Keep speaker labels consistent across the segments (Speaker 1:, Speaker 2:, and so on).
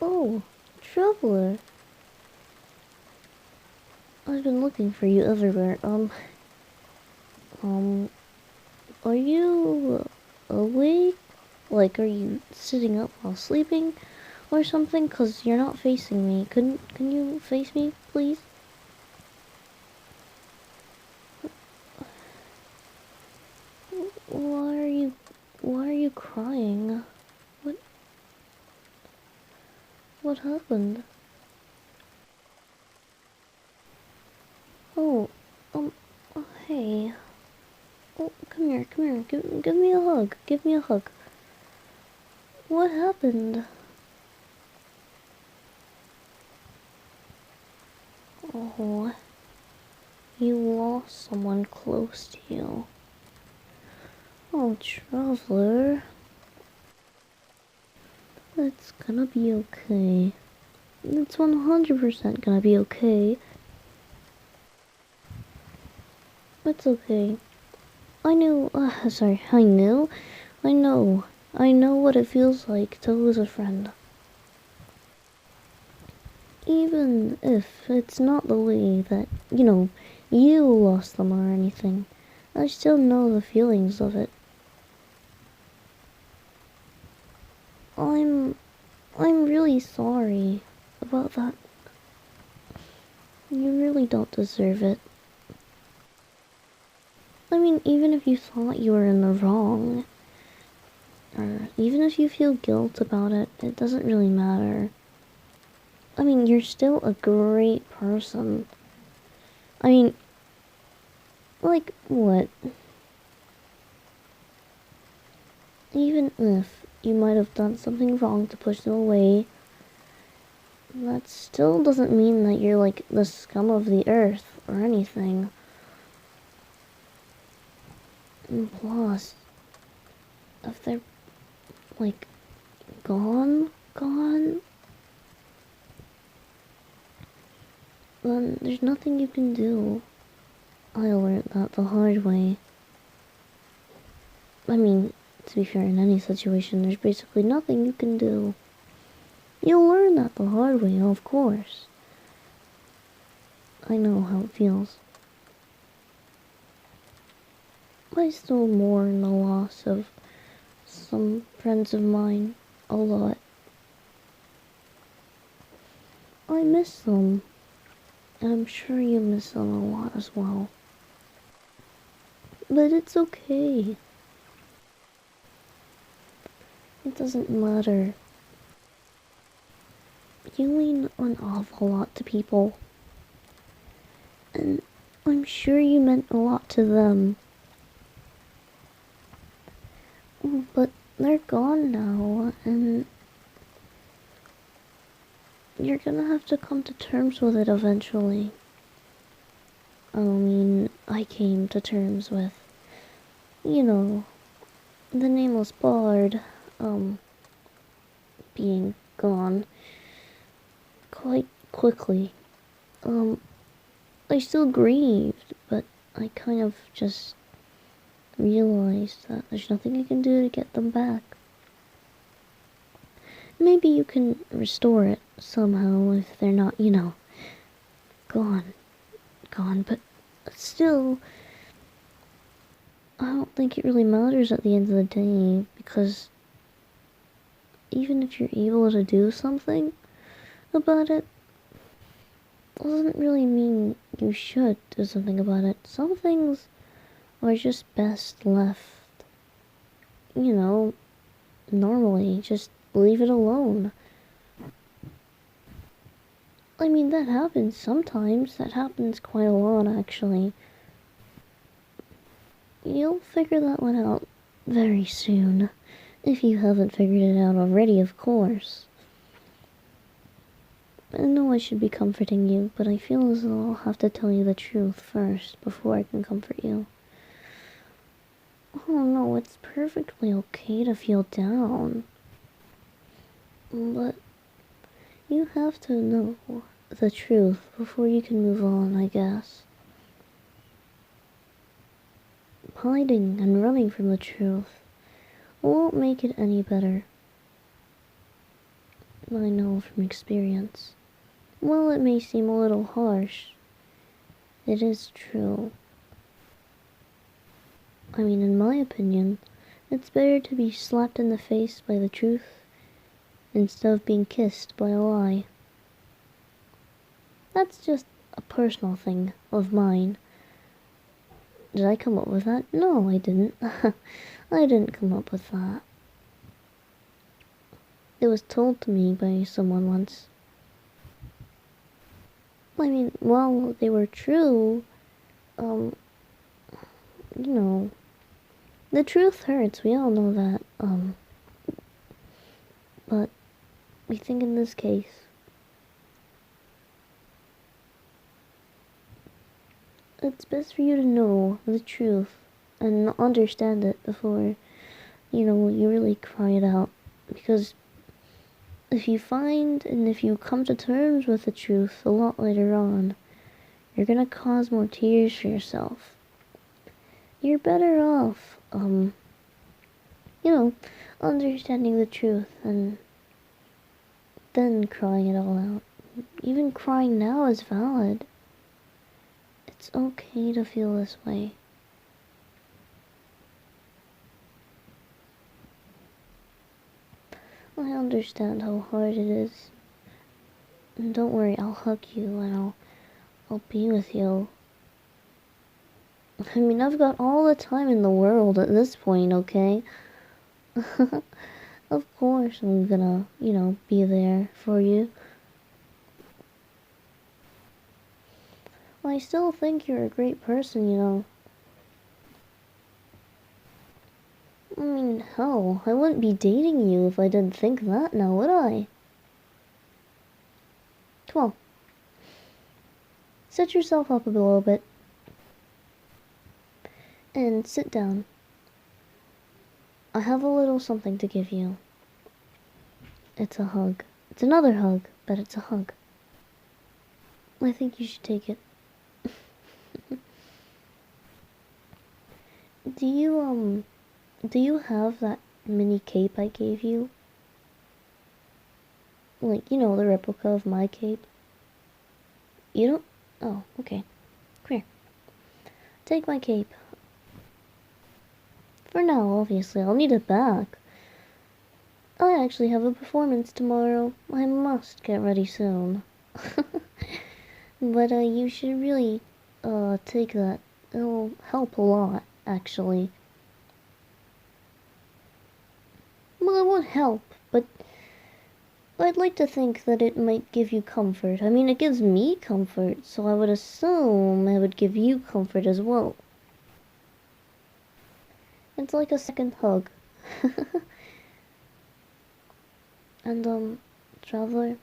Speaker 1: Oh, traveler. I've been looking for you everywhere. Um, are you awake? Like, are you sitting up while sleeping or something? 'Cause you're not facing me. Can you face me, please? Why are you crying? What, what happened? Oh, hey. Oh, come here. Give me a hug. Give me a hug. What happened? Oh, you lost someone close to you. Oh, traveler. It's gonna be okay. It's 100% gonna be okay. It's okay. I knew, sorry, I knew? I know. I know what it feels like to lose a friend. Even if it's not the way that, you lost them or anything. I still know the feelings of it. I'm really sorry about that. You really don't deserve it. I mean, even if you thought you were in the wrong, or even if you feel guilt about it, it doesn't really matter. I mean, you're still a great person. I mean, like, what? Even if you might have done something wrong to push them away, that still doesn't mean that you're like the scum of the earth or anything. And plus, if they're like gone, then there's nothing you can do. I learned that the hard way. I mean, to be fair, in any situation, there's basically nothing you can do. You'll learn that the hard way, of course. I know how it feels. I still mourn the loss of some friends of mine a lot. I miss them, and I'm sure you miss them a lot as well. But it's okay. It doesn't matter. You mean an awful lot to people. And I'm sure you meant a lot to them. But they're gone now, and you're gonna have to come to terms with it eventually. I mean, I came to terms with, the nameless bard, being gone quite quickly. I still grieved, but I kind of just realized that there's nothing I can do to get them back. Maybe you can restore it somehow if they're not, gone, but still, I don't think it really matters at the end of the day, because even if you're able to do something about it, doesn't really mean you should do something about it. Some things are just best left, normally, just leave it alone. I mean, that happens sometimes. That happens quite a lot, actually. You'll figure that one out very soon. If you haven't figured it out already, of course. I know I should be comforting you, but I feel as though I'll have to tell you the truth first before I can comfort you. Oh no, it's perfectly okay to feel down. But you have to know the truth before you can move on, I guess. Hiding and running from the truth won't make it any better. I know from experience. While it may seem a little harsh, it is true. I mean, in my opinion, it's better to be slapped in the face by the truth instead of being kissed by a lie. That's just a personal thing of mine. Did I come up with that? No, I didn't. I didn't come up with that. It was told to me by someone once. I mean, while they were true, you know, the truth hurts, we all know that, but we think in this case, it's best for you to know the truth and understand it before, you really cry it out, because if you find and if you come to terms with the truth a lot later on, you're gonna cause more tears for yourself. You're better off, understanding the truth and then crying it all out. Even crying now is valid. It's okay to feel this way. I understand how hard it is. And don't worry, I'll hug you and I'll be with you. I mean, I've got all the time in the world at this point, okay? Of course I'm gonna, be there for you. I still think you're a great person. I mean, hell, I wouldn't be dating you if I didn't think that now, would I? Come on. Set yourself up a little bit. And sit down. I have a little something to give you. It's a hug. It's another hug, but it's a hug. I think you should take it. Do you have that mini cape I gave you? Like, the replica of my cape? You don't? Oh, okay. Come here. Take my cape. For now, obviously, I'll need it back. I actually have a performance tomorrow. I must get ready soon. But, you should really, take that. It'll help a lot, actually. Well, it won't help, but I'd like to think that it might give you comfort. I mean, it gives me comfort, so I would assume it would give you comfort as well. It's like a second hug. And, Traveler,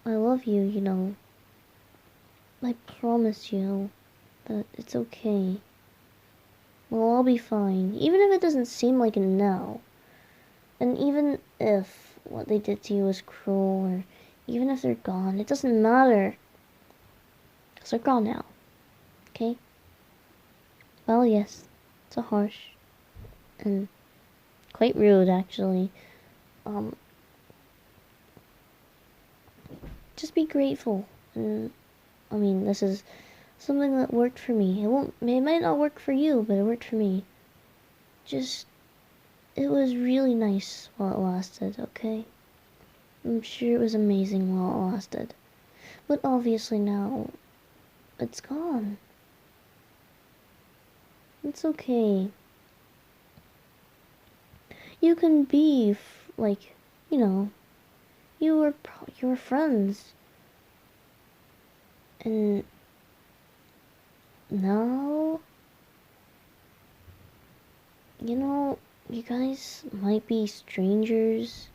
Speaker 1: I love you, I promise you that it's okay. We'll all be fine, even if it doesn't seem like it now. And even if what they did to you was cruel, or even if they're gone, it doesn't matter. Because they're gone now. Okay? Well, yes, it's a harsh and quite rude, actually. Just be grateful. And, I mean, this is something that worked for me. It might not work for you, but it worked for me. It was really nice while it lasted, okay? I'm sure it was amazing while it lasted. But obviously now, it's gone. It's okay. You can be, you were friends. And now, you guys might be strangers,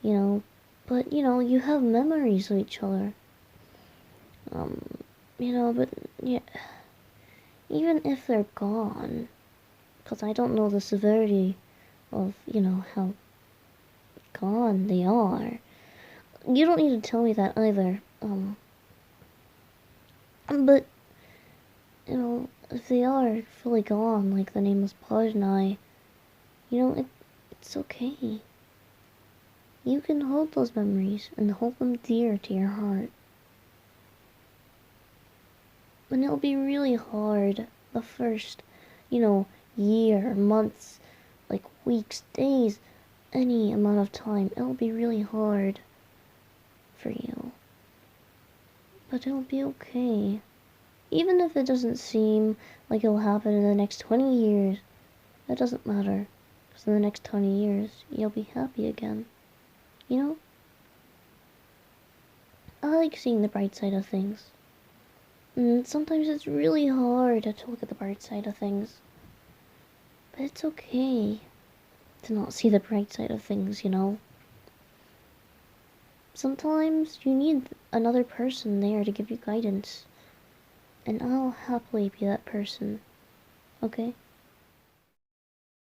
Speaker 1: but, you have memories of each other. But, yeah, even if they're gone, because I don't know the severity of, how gone they are. You don't need to tell me that either. But, if they are fully gone, like the nameless Pod and I, it's okay. you can hold those memories and hold them dear to your heart. And it'll be really hard the first, year, months, like weeks, days, any amount of time. It'll be really hard for you. But it'll be okay. Even if it doesn't seem like it'll happen in the next 20 years, that doesn't matter. Because in the next 20 years, you'll be happy again. You know? I like seeing the bright side of things. And sometimes it's really hard to look at the bright side of things. But it's okay to not see the bright side of things, Sometimes you need another person there to give you guidance. And I'll happily be that person. Okay?